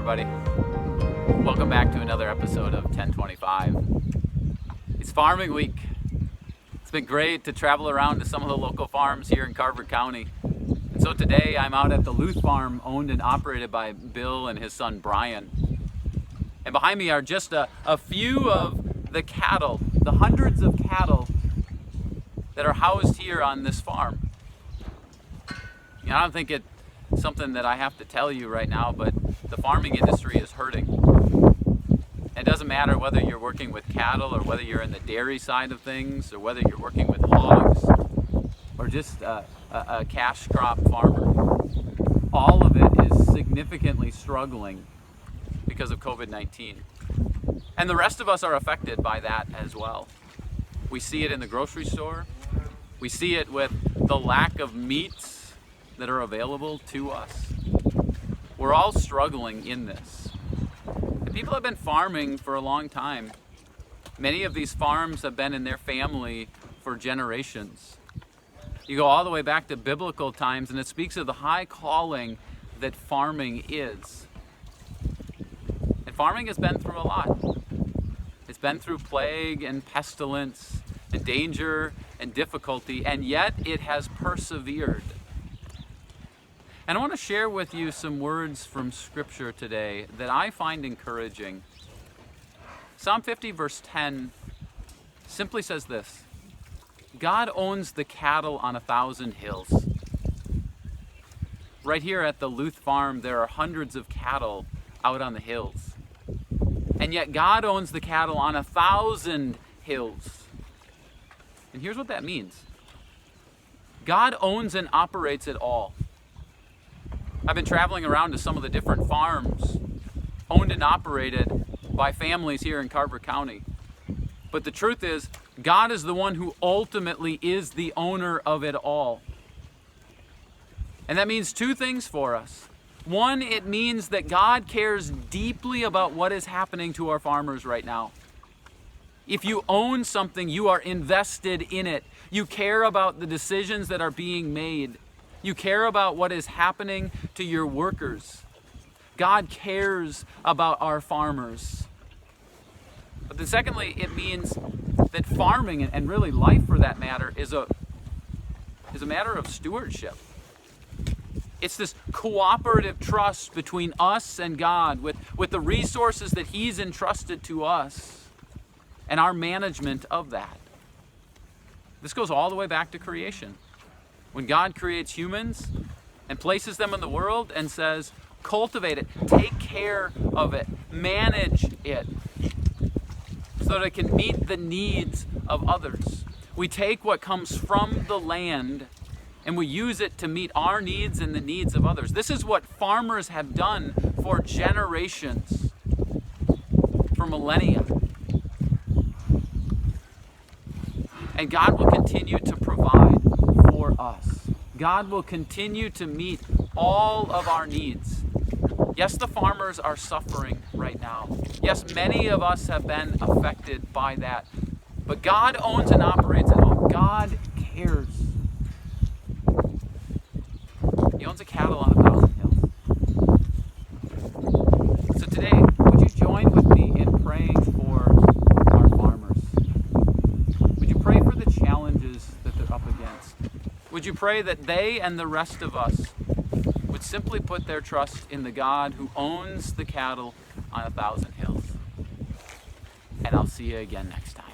everybody. Welcome back to another episode of 1025. It's farming week. It's been great to travel around to some of the local farms here in Carver County. And so today I'm out at the Luth Farm, owned and operated by Bill and his son Brian. And behind me are just a few of the cattle, the hundreds of cattle that are housed here on this farm. You know, I don't think it's something that I have to tell you right now, but the farming industry is hurting. It doesn't matter whether you're working with cattle or whether you're in the dairy side of things or whether you're working with hogs or just a cash crop farmer. All of it is significantly struggling because of COVID-19. And the rest of us are affected by that as well. We see it in the grocery store. We see it with the lack of meats that are available to us. We're all struggling in this. And people have been farming for a long time. Many of these farms have been in their family for generations. You go all the way back to biblical times, and it speaks of the high calling that farming is. And farming has been through a lot. It's been through plague and pestilence and danger and difficulty, and yet it has persevered. And I want to share with you some words from Scripture today that I find encouraging. Psalm 50 verse 10 simply says this: God owns the cattle on 1,000 hills. Right here at the Luth Farm, there are hundreds of cattle out on the hills. And yet God owns the cattle on 1,000 hills. And here's what that means. God owns and operates it all. I've been traveling around to some of the different farms owned and operated by families here in Carver County. But the truth is, God is the one who ultimately is the owner of it all. And that means two things for us. One, it means that God cares deeply about what is happening to our farmers right now. If you own something, you are invested in it. You care about the decisions that are being made. You care about what is happening to your workers. God cares about our farmers. But then secondly, it means that farming, and really life for that matter, is a matter of stewardship. It's this cooperative trust between us and God with the resources that He's entrusted to us and our management of that. This goes all the way back to creation. When God creates humans and places them in the world and says, cultivate it, take care of it, manage it, so that it can meet the needs of others. We take what comes from the land and we use it to meet our needs and the needs of others. This is what farmers have done for generations, for millennia. And God will continue to provide for us. God will continue to meet all of our needs. Yes, the farmers are suffering right now. Yes, many of us have been affected by that. But God owns and operates it all. God cares. He owns a cattle on 1,000 hills. So today, would you join with me in praying for our farmers? Would you pray for the challenges that they're up against? Would you pray that they and the rest of us would simply put their trust in the God who owns the cattle on 1,000 hills? And I'll see you again next time.